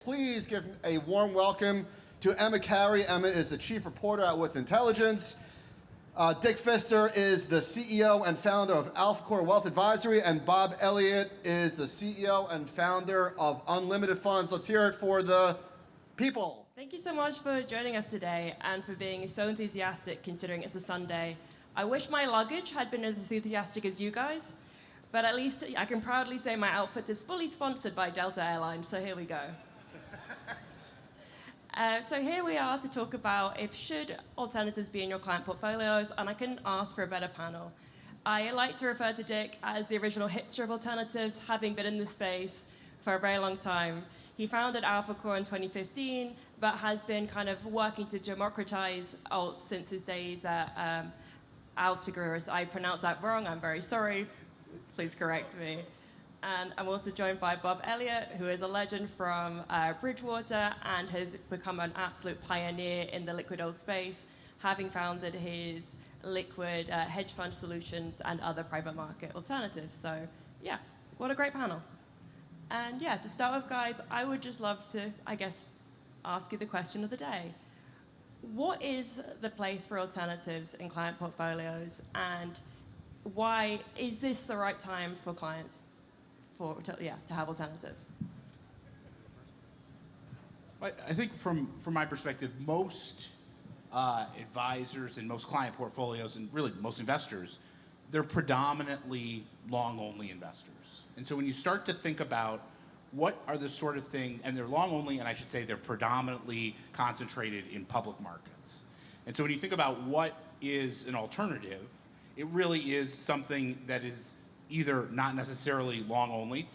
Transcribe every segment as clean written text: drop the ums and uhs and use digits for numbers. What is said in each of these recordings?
Please give a warm welcome to Emma Carey. Emma is the chief reporter at With Intelligence. Dick Pfister is the CEO and founder of AlphaCore Wealth Advisory, and Bob Elliott is the CEO and founder of Unlimited Funds. Let's hear it for the people. Thank you so much for joining us today and for being so enthusiastic considering it's a Sunday. I wish my luggage had been as enthusiastic as you guys, but at least I can proudly say my outfit is fully sponsored by Delta Airlines, so here we go. So here we are to talk about if should alternatives be in your client portfolios, and I couldn't ask for a better panel. I like to refer to Dick as the original hipster of alternatives, having been in this space for a very long time. He founded AlphaCore in 2015, but has been kind of working to democratize alts since his days at Altagrus. I pronounced that wrong, I'm very sorry. Please correct me. And I'm also joined by Bob Elliott, who is a legend from Bridgewater and has become an absolute pioneer in the liquid alt space, having founded his liquid hedge fund solutions and other private market alternatives. So yeah, what a great panel. And yeah, to start with, guys, I would just love to, ask you the question of the day. What is the place for alternatives in client portfolios, and why is this the right time for clients to have alternatives? I think from my perspective, most advisors and most client portfolios and really most investors, they're predominantly long-only investors. And so when you start to think about what are the sort of thing, and they're long-only, and I should say they're predominantly concentrated in public markets. And so when you think about what is an alternative, it really is something that is either not necessarily long-only,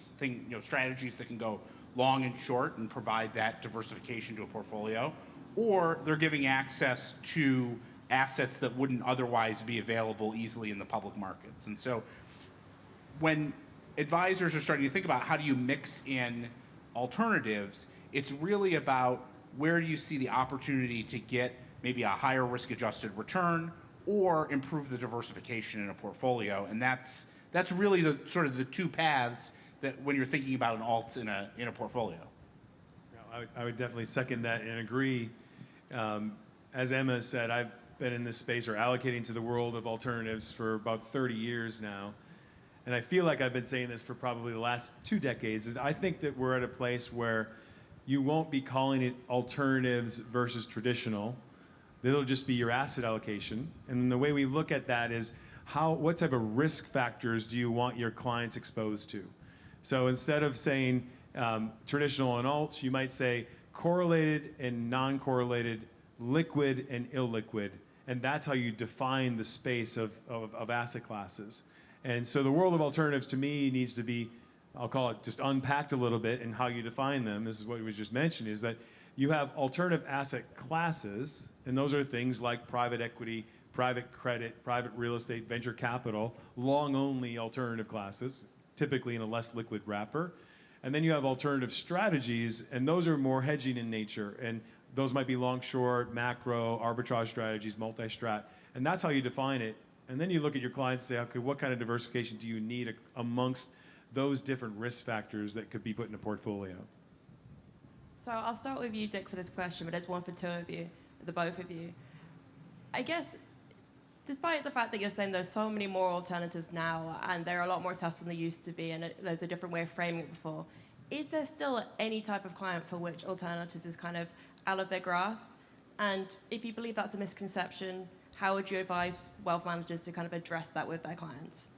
strategies that can go long and short and provide that diversification to a portfolio, or they're giving access to assets that wouldn't otherwise be available easily in the public markets. And so when advisors are starting to think about how do you mix in alternatives, it's really about where do you see the opportunity to get maybe a higher risk-adjusted return or improve the diversification in a portfolio. And that's really the sort of the two paths that when you're thinking about an alt in a portfolio. I would definitely second that and agree. As Emma said, I've been in this space or allocating to the world of alternatives for about 30 years now. And I feel like I've been saying this for probably the last 2 decades. I think that we're at a place where you won't be calling it alternatives versus traditional. It'll just be your asset allocation. And the way we look at that is what type of risk factors do you want your clients exposed to? So instead of saying traditional and alts, you might say correlated and non-correlated, liquid and illiquid. And that's how you define the space of asset classes. And so the world of alternatives to me needs to be, I'll call it just unpacked a little bit in how you define them. This is what was just mentioned, is that you have alternative asset classes, and those are things like private equity, private credit, private real estate, venture capital, long-only alternative classes, typically in a less liquid wrapper. And then you have alternative strategies, and those are more hedging in nature. And those might be long-short, macro, arbitrage strategies, multi-strat. And that's how you define it. And then you look at your clients and say, okay, what kind of diversification do you need amongst those different risk factors that could be put in a portfolio? So I'll start with you, Dick, for this question, but it's one for two of you, the both of you. I guess, despite the fact that you're saying there's so many more alternatives now, and they're a lot more accessible than they used to be, and there's a different way of framing it before, is there still any type of client for which alternatives is kind of out of their grasp? And if you believe that's a misconception, how would you advise wealth managers to kind of address that with their clients?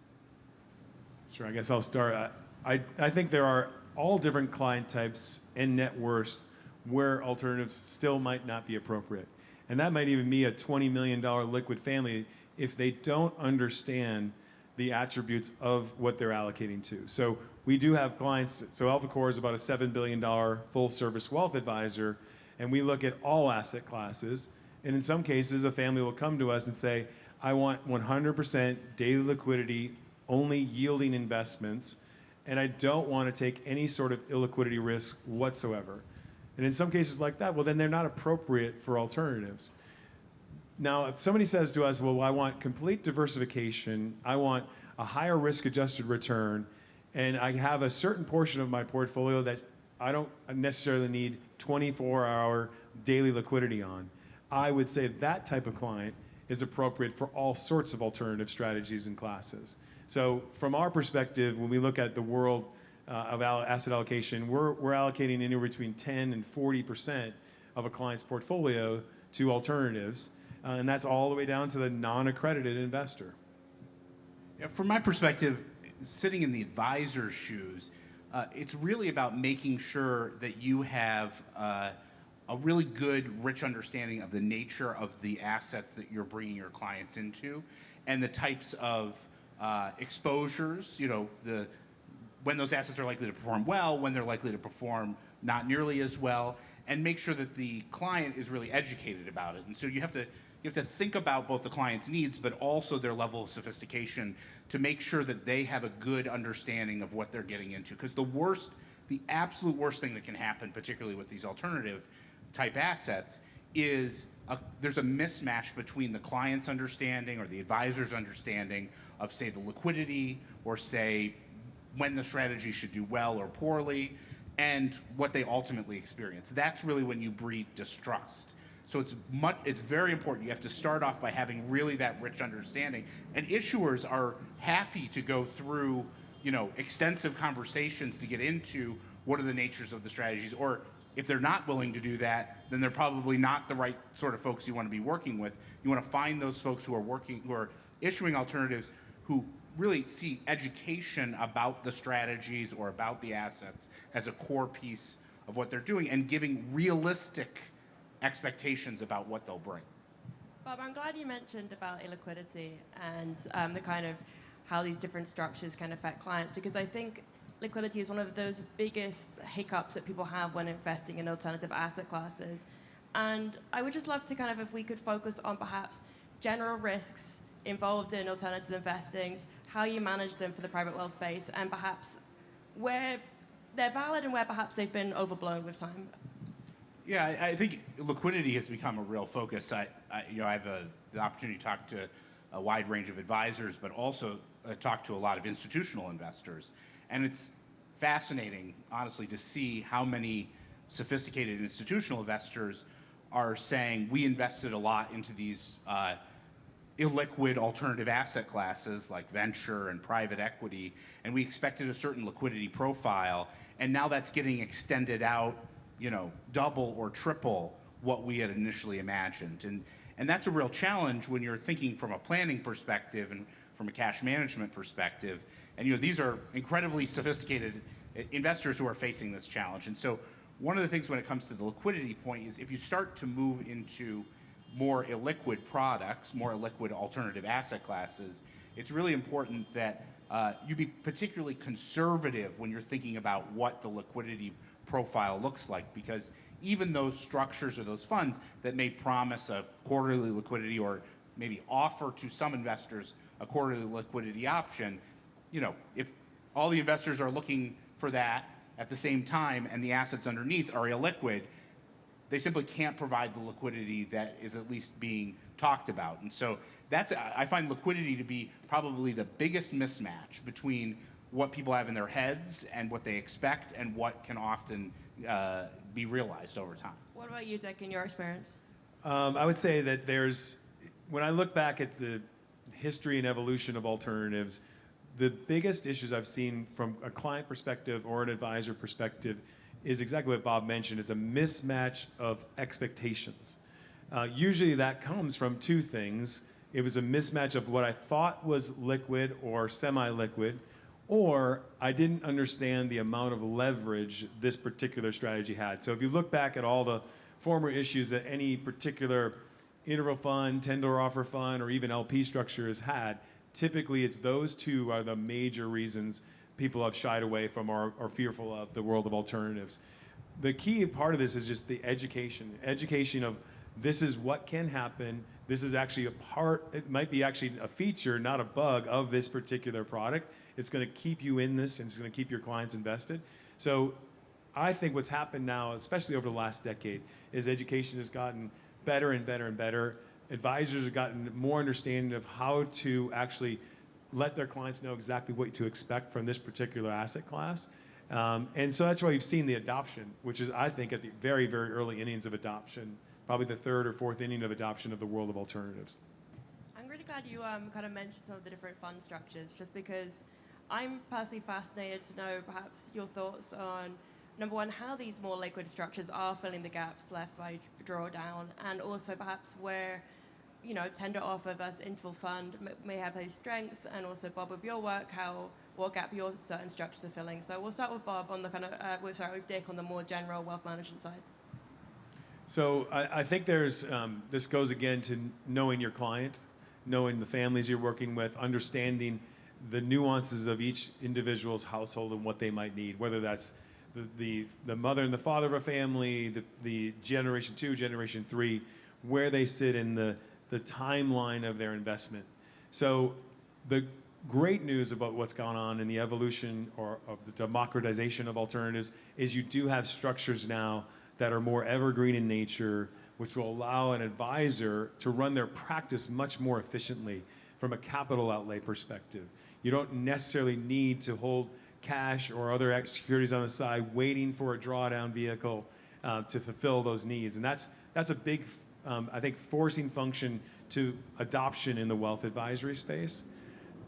Sure, I guess I'll start. I think there are all different client types and net worths where alternatives still might not be appropriate. And that might even be a $20 million liquid family if they don't understand the attributes of what they're allocating to. So we do have clients, so AlphaCore is about a $7 billion full service wealth advisor, and we look at all asset classes. And in some cases, a family will come to us and say, I want 100% daily liquidity, only yielding investments, and I don't want to take any sort of illiquidity risk whatsoever. And in some cases like that, well, then they're not appropriate for alternatives. Now, if somebody says to us, well, I want complete diversification, I want a higher risk-adjusted return, and I have a certain portion of my portfolio that I don't necessarily need 24-hour daily liquidity on. I would say that type of client is appropriate for all sorts of alternative strategies and classes. So from our perspective, when we look at the world of asset allocation, we're allocating anywhere between 10 and 40% of a client's portfolio to alternatives, and that's all the way down to the non-accredited investor. Yeah, from my perspective, sitting in the advisor's shoes, it's really about making sure that you have a really good, rich understanding of the nature of the assets that you're bringing your clients into, and the types of exposures, when those assets are likely to perform well, when they're likely to perform not nearly as well, and make sure that the client is really educated about it. And so you have to think about both the client's needs, but also their level of sophistication to make sure that they have a good understanding of what they're getting into. Because the absolute worst thing that can happen, particularly with these alternative type assets, is there's a mismatch between the client's understanding or the advisor's understanding of, say, the liquidity, or say when the strategy should do well or poorly, and what they ultimately experience. That's really when you breed distrust. So it's very important. You have to start off by having really that rich understanding. And issuers are happy to go through, extensive conversations to get into what are the natures of the strategies. Or if they're not willing to do that, then they're probably not the right sort of folks you want to be working with. You want to find those folks who are issuing alternatives, who really see education about the strategies or about the assets as a core piece of what they're doing, and giving realistic expectations about what they'll bring. Bob, I'm glad you mentioned about illiquidity and the kind of how these different structures can affect clients, because I think liquidity is one of those biggest hiccups that people have when investing in alternative asset classes. And I would just love to if we could focus on perhaps general risks involved in alternative investing, how you manage them for the private wealth space, and perhaps where they're valid and where perhaps they've been overblown with time. Yeah, I think liquidity has become a real focus. I have the opportunity to talk to a wide range of advisors, but also talk to a lot of institutional investors. And it's fascinating, honestly, to see how many sophisticated institutional investors are saying, we invested a lot into these illiquid alternative asset classes like venture and private equity, and we expected a certain liquidity profile, and now that's getting extended out, double or triple what we had initially imagined. And that's a real challenge when you're thinking from a planning perspective and from a cash management perspective. And these are incredibly sophisticated investors who are facing this challenge. And so one of the things when it comes to the liquidity point is, if you start to move into more illiquid products, more illiquid alternative asset classes, it's really important that you be particularly conservative when you're thinking about what the liquidity profile looks like, because even those structures or those funds that may promise a quarterly liquidity, or maybe offer to some investors a quarterly liquidity option, if all the investors are looking for that at the same time and the assets underneath are illiquid, they simply can't provide the liquidity that is at least being talked about. And so I find liquidity to be probably the biggest mismatch between what people have in their heads and what they expect, and what can often be realized over time. What about you, Dick, in your experience? I would say that when I look back at the history and evolution of alternatives, the biggest issues I've seen from a client perspective or an advisor perspective is exactly what Bob mentioned. It's a mismatch of expectations. Usually that comes from two things. It was a mismatch of what I thought was liquid or semi-liquid, or I didn't understand the amount of leverage this particular strategy had. So if you look back at all the former issues that any particular interval fund, tender offer fund, or even LP structure has had, typically it's those two are the major reasons people have shied away from or are fearful of the world of alternatives. The key part of this is just the education of, this is what can happen. This is actually it might be actually a feature, not a bug, of this particular product. It's going to keep you in this, and it's going to keep your clients invested. So I think what's happened now, especially over the last decade, is education has gotten better and better and better. Advisors have gotten more understanding of how to actually let their clients know exactly what to expect from this particular asset class. And so that's why you've seen the adoption, which is, I think, at the very, very early innings of adoption, probably the third or fourth inning of adoption of the world of alternatives. I'm really glad you kind of mentioned some of the different fund structures, just because I'm personally fascinated to know perhaps your thoughts on, number one, how these more liquid structures are filling the gaps left by drawdown, and also perhaps where, you know, tender offer versus interval fund may have those strengths, and also, Bob, with your work, what gap your certain structures are filling. So we'll start with Bob on the kind of, we'll start with Dick on the more general wealth management side. So I think there's, this goes again to knowing your client, knowing the families you're working with, understanding the nuances of each individual's household and what they might need, whether that's the mother and the father of a family, the generation 2, generation 3, where they sit in the timeline of their investment. So the great news about what's gone on in the evolution or of the democratization of alternatives is you do have structures now that are more evergreen in nature, which will allow an advisor to run their practice much more efficiently from a capital outlay perspective. You don't necessarily need to hold cash or other securities on the side waiting for a drawdown vehicle to fulfill those needs. And that's a big, I think, forcing function to adoption in the wealth advisory space.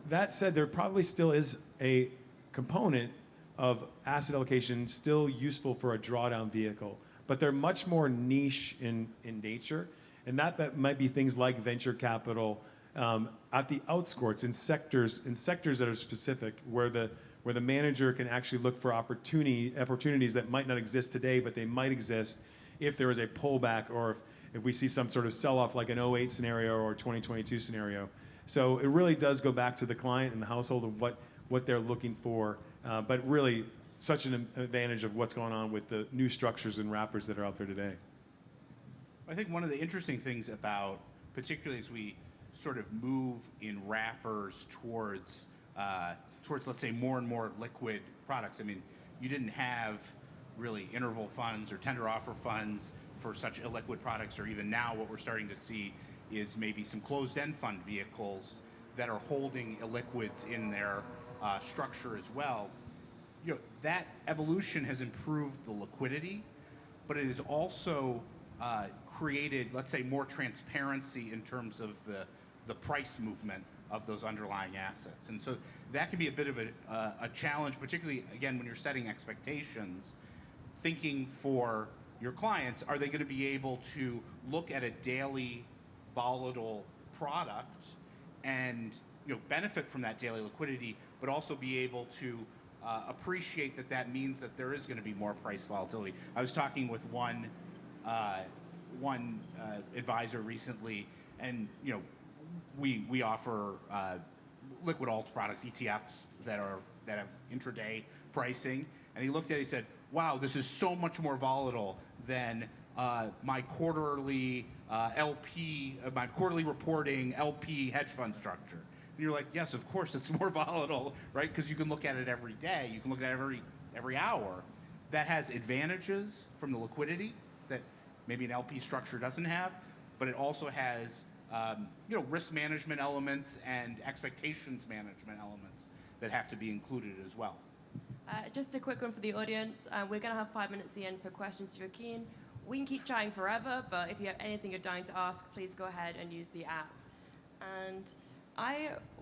That said, there probably still is a component of asset allocation still useful for a drawdown vehicle, but they're much more niche in nature. And that might be things like venture capital at the outskirts in sectors that are specific, where the manager can actually look for opportunities that might not exist today, but they might exist if there is a pullback or if we see some sort of sell-off like an '08 scenario or 2022 scenario. So it really does go back to the client and the household and what they're looking for, but really such an advantage of what's going on with the new structures and wrappers that are out there today. I think one of the interesting things about, particularly as we sort of move in wrappers towards, let's say, more and more liquid products. I mean, you didn't have really interval funds or tender offer funds for such illiquid products, or even now what we're starting to see is maybe some closed-end fund vehicles that are holding illiquids in their structure as well. You know, that evolution has improved the liquidity, but it has also created, let's say, more transparency in terms of the price movement of those underlying assets. And so that can be a bit of a challenge, particularly, again, when you're setting expectations, thinking for your clients, are they going to be able to look at a daily volatile product and, you know, benefit from that daily liquidity, but also be able to appreciate that means that there is going to be more price volatility. I was talking with one advisor recently, and, you know, we offer liquid alt products, ETFs that have intraday pricing, and he looked at it, he said, "Wow, this is so much more volatile than my quarterly my quarterly reporting LP hedge fund structure." And you're like, yes, of course it's more volatile, right? Because you can look at it every day, you can look at it every hour. That has advantages from the liquidity that maybe an LP structure doesn't have, but it also has you know, risk management elements and expectations management elements that have to be included as well. Just a quick one for the audience. We're going to have 5 minutes at the end for questions if you're keen. We can keep chatting forever, but if you have anything you're dying to ask, please go ahead and use the app. And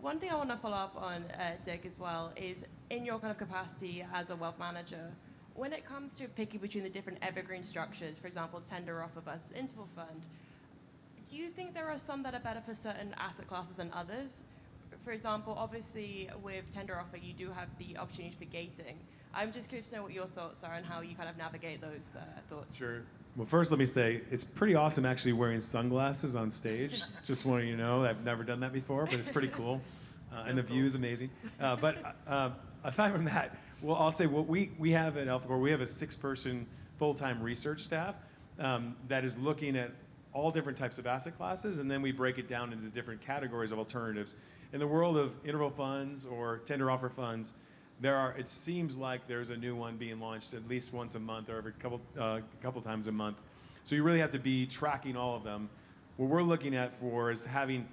one thing I want to follow up on, Dick, as well, is in your kind of capacity as a wealth manager, when it comes to picking between the different evergreen structures, for example, tender offer versus interval fund, do you think there are some that are better for certain asset classes than others? For example, obviously with tender offer, you do have the opportunity for gating. I'm just curious to know what your thoughts are and how you kind of navigate those thoughts. Sure. Well, first let me say, it's pretty awesome actually wearing sunglasses on stage. Just wanting you to know, I've never done that before, but it's pretty cool. And the view is amazing. But aside from that, well, I'll say what we have at AlphaCore, we have a 6-person full-time research staff that is looking at all different types of asset classes, and then we break it down into different categories of alternatives. In the world of interval funds or tender offer funds, it seems like there's a new one being launched at least once a month or every couple times a month. So you really have to be tracking all of them. What we're looking at for is having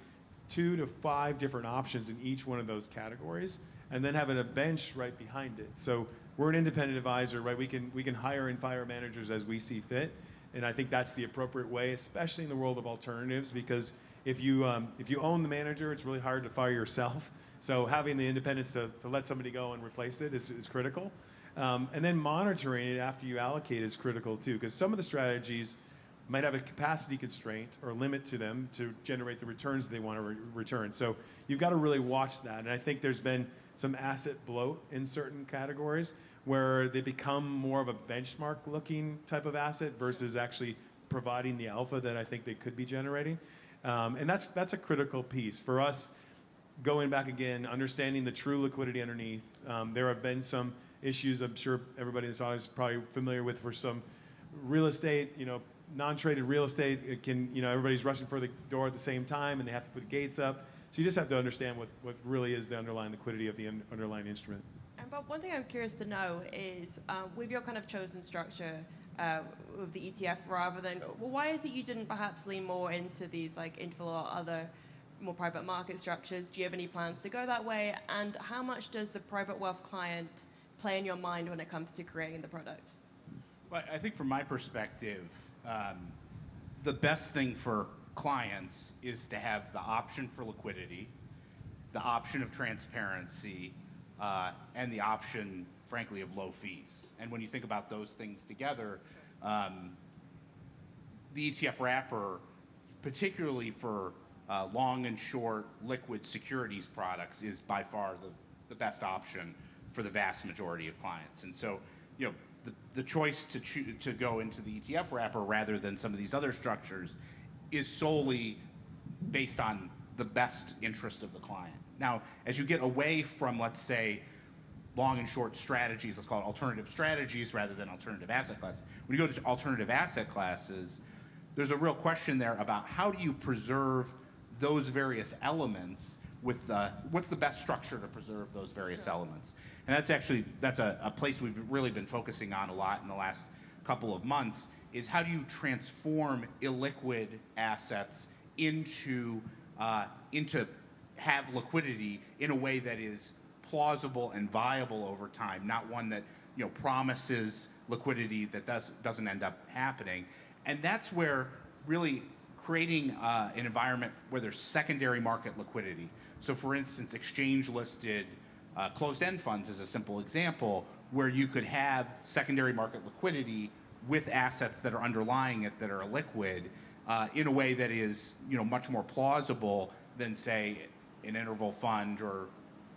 2 to 5 different options in each one of those categories, and then having a bench right behind it. So we're an independent advisor, right? We can hire and fire managers as we see fit, and I think that's the appropriate way, especially in the world of alternatives, because if you own the manager, it's really hard to fire yourself. So having the independence to let somebody go and replace it is critical. And then monitoring it after you allocate is critical too, because some of the strategies might have a capacity constraint or limit to them to generate the returns they want to return. So you've got to really watch that. And I think there's been some asset bloat in certain categories where they become more of a benchmark looking type of asset versus actually providing the alpha that I think they could be generating. And that's a critical piece for us. Going back again, understanding the true liquidity underneath. There have been some issues I'm sure everybody in this audience is probably familiar with for some real estate, non-traded real estate. It can, everybody's rushing for the door at the same time and they have to put gates up. So you just have to understand what really is the underlying liquidity of the underlying instrument. And Bob, one thing I'm curious to know is, with your kind of chosen structure with the ETF rather than, why is it you didn't perhaps lean more into these like interval or other more private market structures? Do you have any plans to go that way? And how much does the private wealth client play in your mind when it comes to creating the product? Well, I think from my perspective, the best thing for clients is to have the option for liquidity, the option of transparency, and the option, frankly, of low fees. And when you think about those things together, the ETF wrapper, particularly for long and short liquid securities products, is by far the best option for the vast majority of clients. And so, the choice to go into the ETF wrapper rather than some of these other structures is solely based on the best interest of the client. Now, as you get away from, let's say, long and short strategies, let's call it alternative strategies rather than alternative asset classes. When you go to alternative asset classes, there's a real question there about how do you preserve those various elements with what's the best structure to preserve those various elements. And that's a place we've really been focusing on a lot in the last couple of months, is how do you transform illiquid assets into have liquidity in a way that is plausible and viable over time, not one that promises liquidity that doesn't end up happening. And that's where really creating an environment where there's secondary market liquidity. So for instance, exchange-listed closed-end funds is a simple example where you could have secondary market liquidity with assets that are underlying it that are liquid in a way that is much more plausible than, say, an interval fund or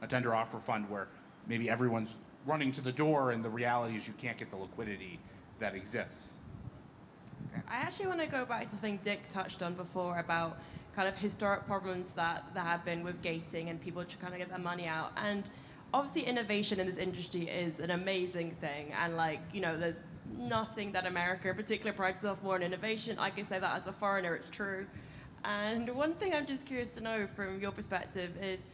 a tender offer fund where maybe everyone's running to the door and the reality is you can't get the liquidity that exists. I actually want to go back to something Dick touched on before about kind of historic problems that there have been with gating and people to kind of get their money out. And obviously innovation in this industry is an amazing thing. And there's nothing that America in particular prides itself more in innovation. I can say that as a foreigner, it's true. And one thing I'm just curious to know from your perspective is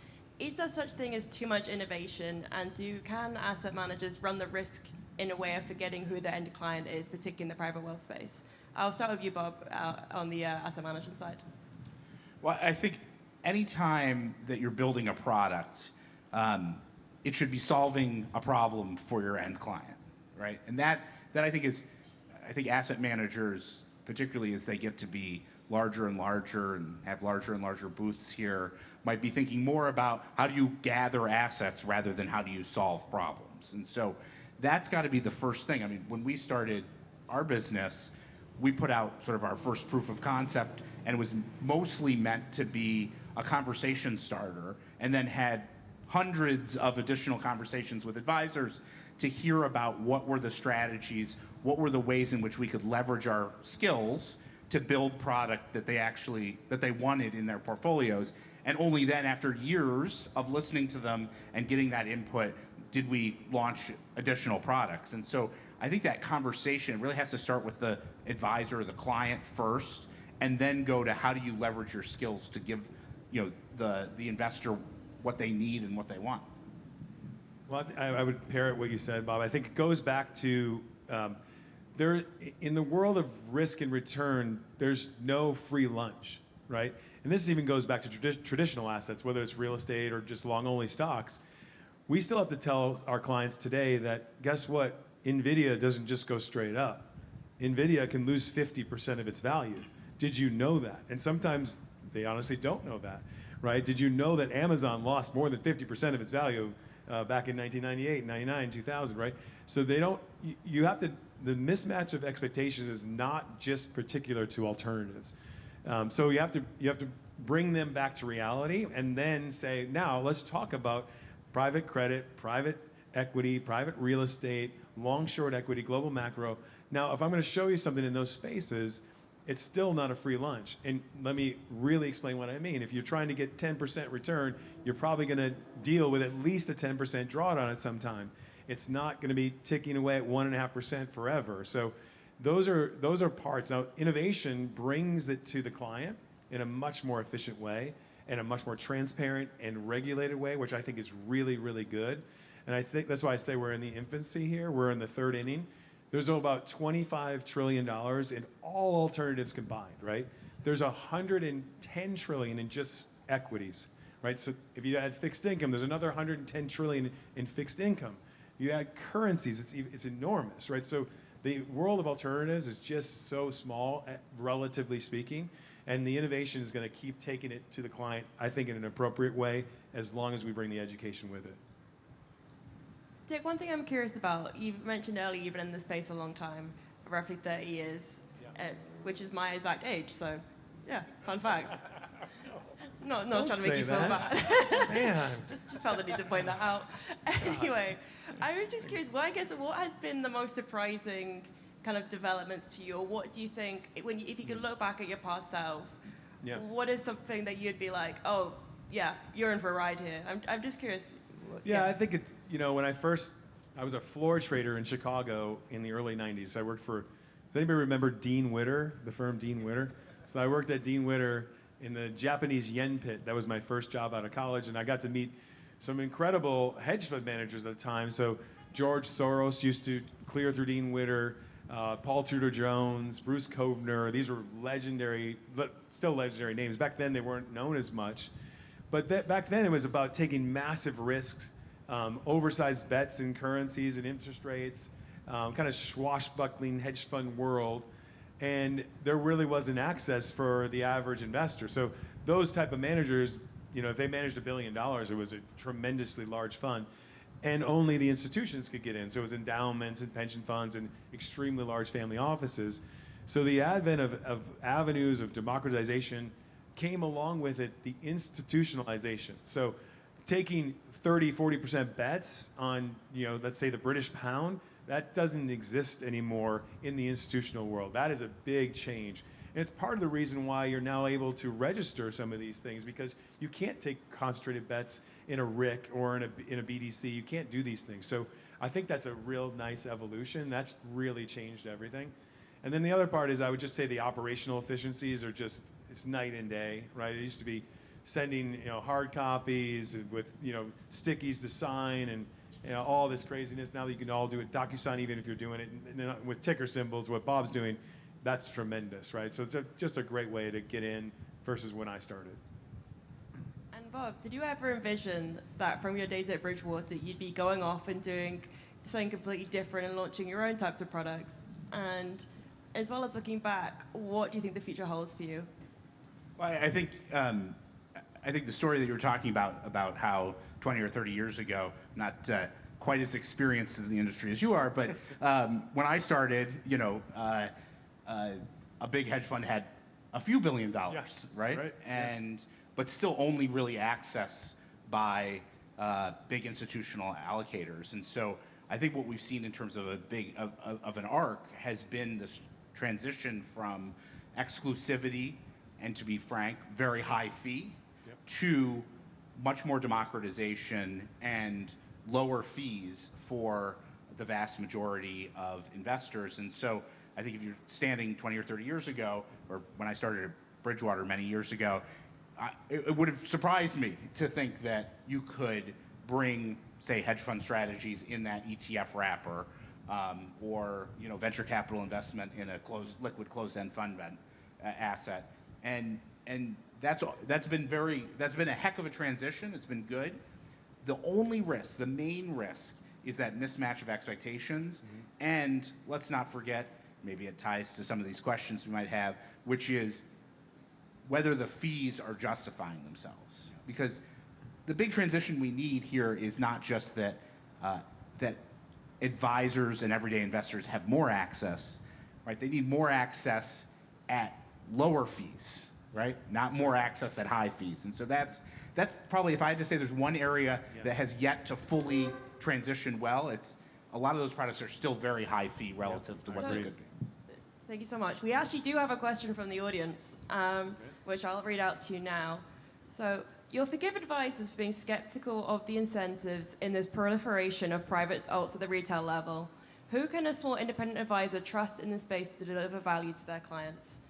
there such thing as too much innovation? And can asset managers run the risk in a way of forgetting who their end client is, particularly in the private wealth space? I'll start with you, Bob, on the asset management side. Well, I think anytime that you're building a product, it should be solving a problem for your end client, right? And that I think asset managers, particularly as they get to be larger and larger and have larger and larger booths here, might be thinking more about how do you gather assets rather than how do you solve problems. And so that's got to be the first thing. I mean, when we started our business, we put out sort of our first proof of concept, and it was mostly meant to be a conversation starter, and then had hundreds of additional conversations with advisors to hear about what were the strategies, what were the ways in which we could leverage our skills to build product that they wanted in their portfolios. And only then, after years of listening to them and getting that input, did we launch additional products. And so I think that conversation really has to start with the advisor or the client first, and then go to how do you leverage your skills to give the investor what they need and what they want. Well, I would pair it what you said, Bob. I think it goes back to in the world of risk and return, there's no free lunch, right? And this even goes back to traditional assets, whether it's real estate or just long-only stocks. we still have to tell our clients today that, guess what? NVIDIA doesn't just go straight up. NVIDIA can lose 50% of its value. Did you know that? And sometimes they honestly don't know that, right? Did you know that Amazon lost more than 50% of its value back in 1998, 99, 2000, right? So they don't, you have to, the mismatch of expectations is not just particular to alternatives. So you have to bring them back to reality and then say, now let's talk about private credit, private equity, private real estate, long short equity, global macro. Now, if I'm going to show you something in those spaces, it's still not a free lunch. And let me really explain what I mean. If you're trying to get 10% return, you're probably going to deal with at least a 10% drawdown at some time. It's not going to be ticking away at 1.5% forever. So those are parts. Now, innovation brings it to the client in a much more efficient way, in a much more transparent and regulated way, which I think is really, really good. And I think that's why I say we're in the infancy here. We're in the third inning. There's about $25 trillion in all alternatives combined, right? There's $110 trillion in just equities, right? So if you add fixed income, there's another $110 trillion in fixed income. You add currencies, it's enormous, right? So the world of alternatives is just so small, relatively speaking, and the innovation is going to keep taking it to the client, I think, in an appropriate way, as long as we bring the education with it. Dick, one thing I'm curious about, you mentioned earlier you've been in this space a long time, roughly 30 years, which is my exact age, so yeah, fun fact. Not trying to make you feel bad. Man. just felt the need to point that out. Anyway, I was just curious, what has been the most surprising kind of developments to you, or what do you think, if you could look back at your past self, what is something that you'd be like, oh, yeah, you're in for a ride here? I'm just curious. Yeah, I think it's, when I was a floor trader in Chicago in the early 90s. I worked for, does anybody remember Dean Witter, the firm Dean Witter? So I worked at Dean Witter in the Japanese yen pit. That was my first job out of college, and I got to meet some incredible hedge fund managers at the time. So George Soros used to clear through Dean Witter, Paul Tudor Jones, Bruce Kovner. These were legendary, but still legendary names. Back then they weren't known as much. But back then it was about taking massive risks, oversized bets in currencies and interest rates, kind of swashbuckling hedge fund world. And there really wasn't access for the average investor. So those type of managers, if they managed $1 billion, it was a tremendously large fund. And only the institutions could get in. So it was endowments and pension funds and extremely large family offices. So the advent of avenues of democratization came along with it the institutionalization. So taking 30, 40% bets on, let's say the British pound, that doesn't exist anymore in the institutional world. That is a big change. And it's part of the reason why you're now able to register some of these things, because you can't take concentrated bets in a RIC or in a BDC. You can't do these things. So I think that's a real nice evolution. That's really changed everything. And then the other part is, I would just say the operational efficiencies are just, it's night and day, right? It used to be sending, hard copies with, stickies to sign and all this craziness. Now that you can all do it DocuSign, even if you're doing it with ticker symbols, what Bob's doing, that's tremendous, right? So it's just a great way to get in versus when I started. And Bob, did you ever envision that from your days at Bridgewater, you'd be going off and doing something completely different and launching your own types of products? And as well as looking back, what do you think the future holds for you? Well, I think the story that you were talking about how 20 or 30 years ago, not quite as experienced in the industry as you are, but when I started, a big hedge fund had a few $1 billion, yes, right? But still only really accessed by big institutional allocators. And so I think what we've seen in terms of an arc has been this transition from exclusivity and, to be frank, very high fee, to much more democratization and lower fees for the vast majority of investors. And so I think if you're standing 20 or 30 years ago, or when I started at Bridgewater many years ago, it would have surprised me to think that you could bring, say, hedge fund strategies in that ETF wrapper, or venture capital investment in a liquid closed-end fund asset, and that's been a heck of a transition. It's been good. The only risk, the main risk, is that mismatch of expectations. And let's not forget, maybe it ties to some of these questions we might have, which is whether the fees are justifying themselves. Because the big transition we need here is not just that that advisors and everyday investors have more access, right? They need more access at lower fees, right? Not more access at high fees. And so that's probably, if I had to say there's one area that has yet to fully transition well, it's a lot of those products are still very high fee relative to what they could be. Thank you so much. We actually do have a question from the audience, which I'll read out to you now. So, you'll forgive advisors for being skeptical of the incentives in this proliferation of private alts at the retail level. Who can a small independent advisor trust in the space to deliver value to their clients?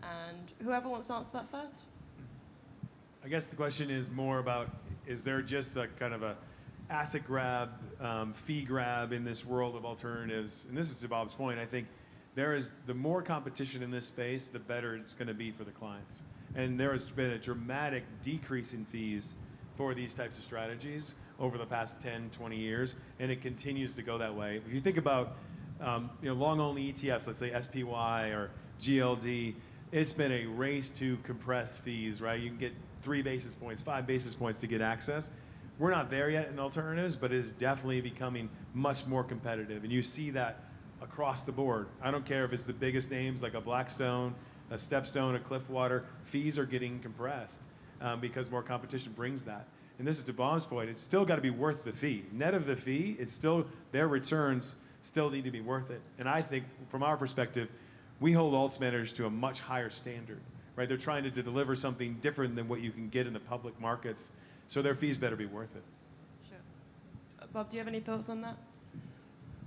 And whoever wants to answer that first? I guess the question is more about, is there just a kind of a asset grab, fee grab in this world of alternatives? And this is to Bob's point. I think the more competition in this space, the better it's going to be for the clients. And there has been a dramatic decrease in fees for these types of strategies over the past 10, 20 years, and it continues to go that way. If you think about long-only ETFs, let's say SPY or GLD, it's been a race to compress fees, right? You can get 3 basis points, 5 basis points to get access. We're not there yet in alternatives, but it is definitely becoming much more competitive, and you see that across the board. I don't care if it's the biggest names like a Blackstone, a Stepstone, a Cliffwater, fees are getting compressed because more competition brings that. And this is to Bob's point, it's still got to be worth the fee. Net of the fee, it's still, their returns still need to be worth it. And I think from our perspective, we hold alts managers to a much higher standard, right? They're trying to deliver something different than what you can get in the public markets. So their fees better be worth it. Sure. Bob, do you have any thoughts on that?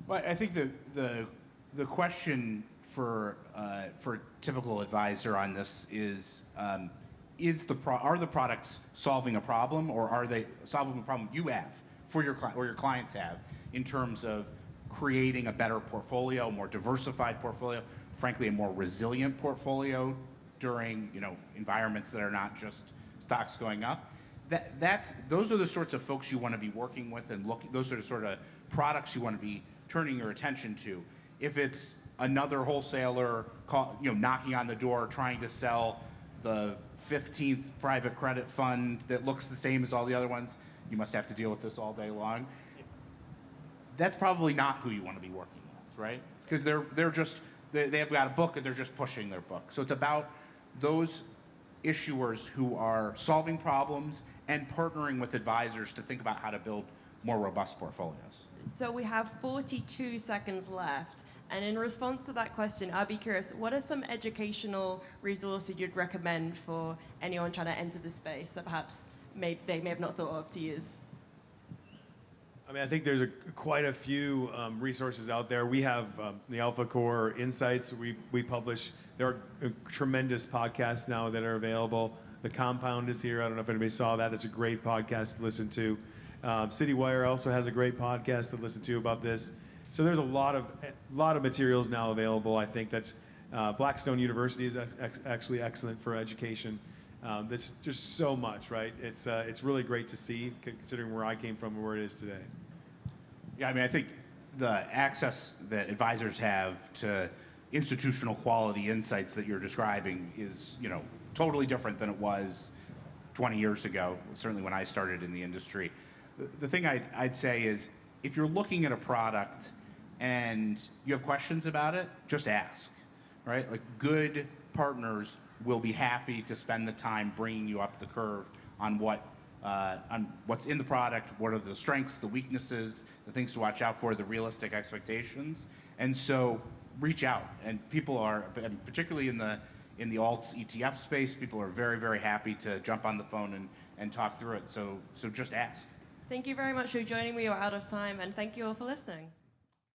Well, I think the question for a typical advisor on this is are the products solving a problem, or are they solving a problem you have for your client or your clients have in terms of creating a better portfolio, a more diversified portfolio, frankly, a more resilient portfolio during environments that are not just stocks going up. Those are the sorts of folks you want to be working with and looking. Those are the sort of products you want to be turning your attention to. If it's another wholesaler knocking on the door trying to sell the 15th private credit fund that looks the same as all the other ones, you must have to deal with this all day long. That's probably not who you want to be working with, right? Because they have got a book and they're just pushing their book. So it's about those issuers who are solving problems and partnering with advisors to think about how to build more robust portfolios. So we have 42 seconds left. And in response to that question, I'd be curious, what are some educational resources you'd recommend for anyone trying to enter the space that perhaps they may have not thought of to use? I mean, I think there's quite a few resources out there. We have the Alpha Core Insights we publish. There are tremendous podcasts now that are available. The Compound is here. I don't know if anybody saw that. It's a great podcast to listen to. CityWire also has a great podcast to listen to about this. So there's a lot of materials now available. I think that's Blackstone University is actually excellent for education. That's just so much, right? It's really great to see, considering where I came from and where it is today. Yeah, I mean, I think the access that advisors have to institutional quality insights that you're describing is, totally different than it was 20 years ago, certainly when I started in the industry. The thing I'd say is, if you're looking at a product and you have questions about it, just ask, right? Like, good partners will be happy to spend the time bringing you up the curve on what's in the product, what are the strengths, the weaknesses, the things to watch out for, the realistic expectations. And so reach out. And people are, and particularly in the alts ETF space, people are very, very happy to jump on the phone and talk through it. So just ask. Thank you very much for joining me. We're out of time, and thank you all for listening.